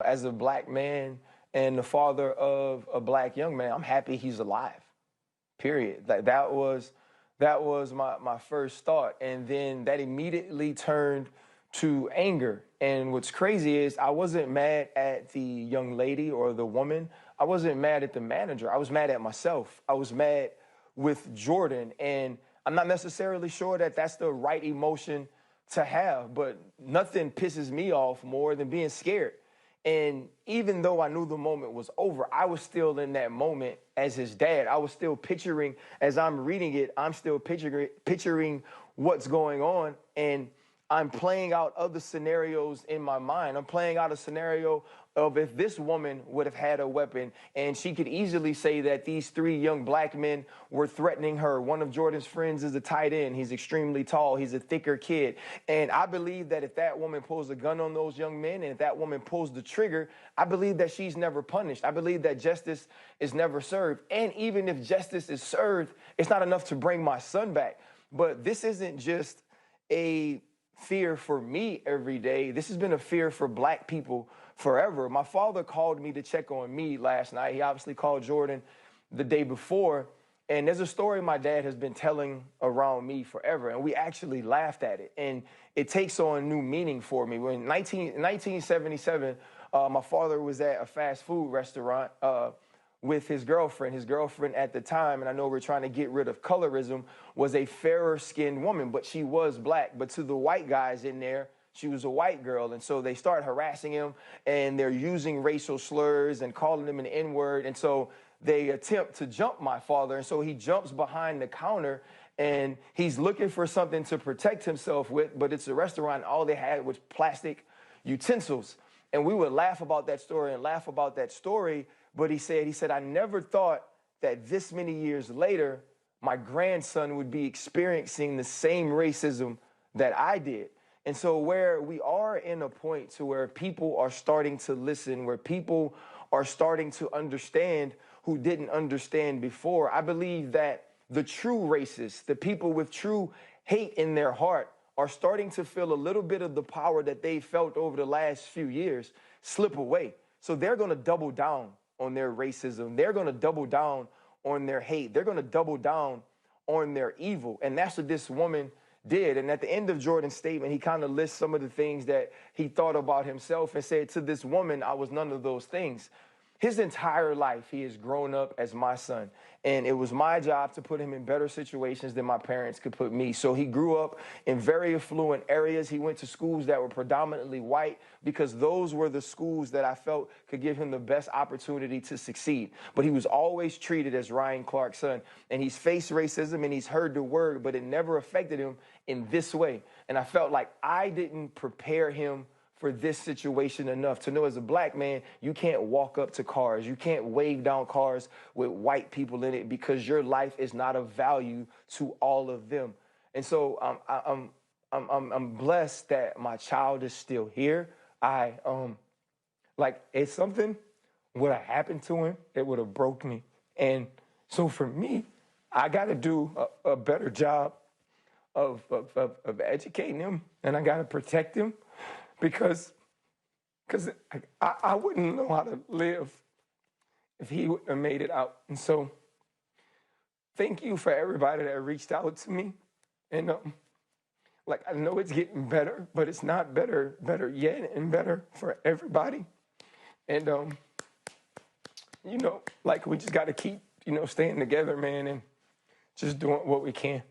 As a black man and the father of a black young man, I'm happy he's alive. Period. That was my first thought. And then that immediately turned to anger. And what's crazy is I wasn't mad at the young lady or the woman. I wasn't mad at the manager. I was mad at myself. I was mad with Jordan. And I'm not necessarily sure that that's the right emotion to have, but nothing pisses me off more than being scared. And even though I knew the moment was over, I was still in that moment as his dad. I was still picturing, as I'm reading it, I'm still picturing what's going on. And I'm playing out other scenarios in my mind. I'm playing out a scenario of if this woman would have had a weapon, and she could easily say that these three young black men were threatening her. One of Jordan's friends is a tight end. He's extremely tall. He's a thicker kid. And I believe that if that woman pulls a gun on those young men, and if that woman pulls the trigger, I believe that she's never punished. I believe that justice is never served. And even if justice is served, it's not enough to bring my son back. But this isn't just a fear for me every day. This has been a fear for black people forever. My father called me to check on me last night. He obviously called Jordan the day before. And there's a story my dad has been telling around me forever. And we actually laughed at it. And it takes on new meaning for me. When 1977, my father was at a fast food restaurant with his girlfriend. His girlfriend at the time, and I know we're trying to get rid of colorism, was a fairer skinned woman, but she was black. But to the white guys in there, she was a white girl. And so they start harassing him, and they're using racial slurs and calling him an N-word. And so they attempt to jump my father. And so he jumps behind the counter, and he's looking for something to protect himself with, but it's a restaurant. All they had was plastic utensils. And we would laugh about that story and laugh about that story. But he said, I never thought that this many years later, my grandson would be experiencing the same racism that I did. And so where we are in a point to where people are starting to listen, where people are starting to understand who didn't understand before, I believe that the true racists, the people with true hate in their heart, are starting to feel a little bit of the power that they felt over the last few years slip away. So they're going to double down on their racism. They're going to double down on their hate. They're going to double down on their evil. And that's what this woman did. And at the end of Jordan's statement, he kind of lists some of the things that he thought about himself and said, to this woman, I was none of those things. His entire life, he has grown up as my son. And it was my job to put him in better situations than my parents could put me. So he grew up in very affluent areas. He went to schools that were predominantly white because those were the schools that I felt could give him the best opportunity to succeed. But he was always treated as Ryan Clark's son. And he's faced racism and he's heard the word, but it never affected him in this way. And I felt like I didn't prepare him for this situation enough to know as a black man, you can't walk up to cars. You can't wave down cars with white people in it because your life is not of value to all of them. And so I'm blessed that my child is still here. It's something would have happened to him, it would have broke me. And so for me, I got to do a better job of educating him, and I got to protect him. Because I wouldn't know how to live if he wouldn't have made it out. And so thank you for everybody that reached out to me. And I know it's getting better, but it's not better yet, and better for everybody. And, we just got to keep, staying together, man, and just doing what we can.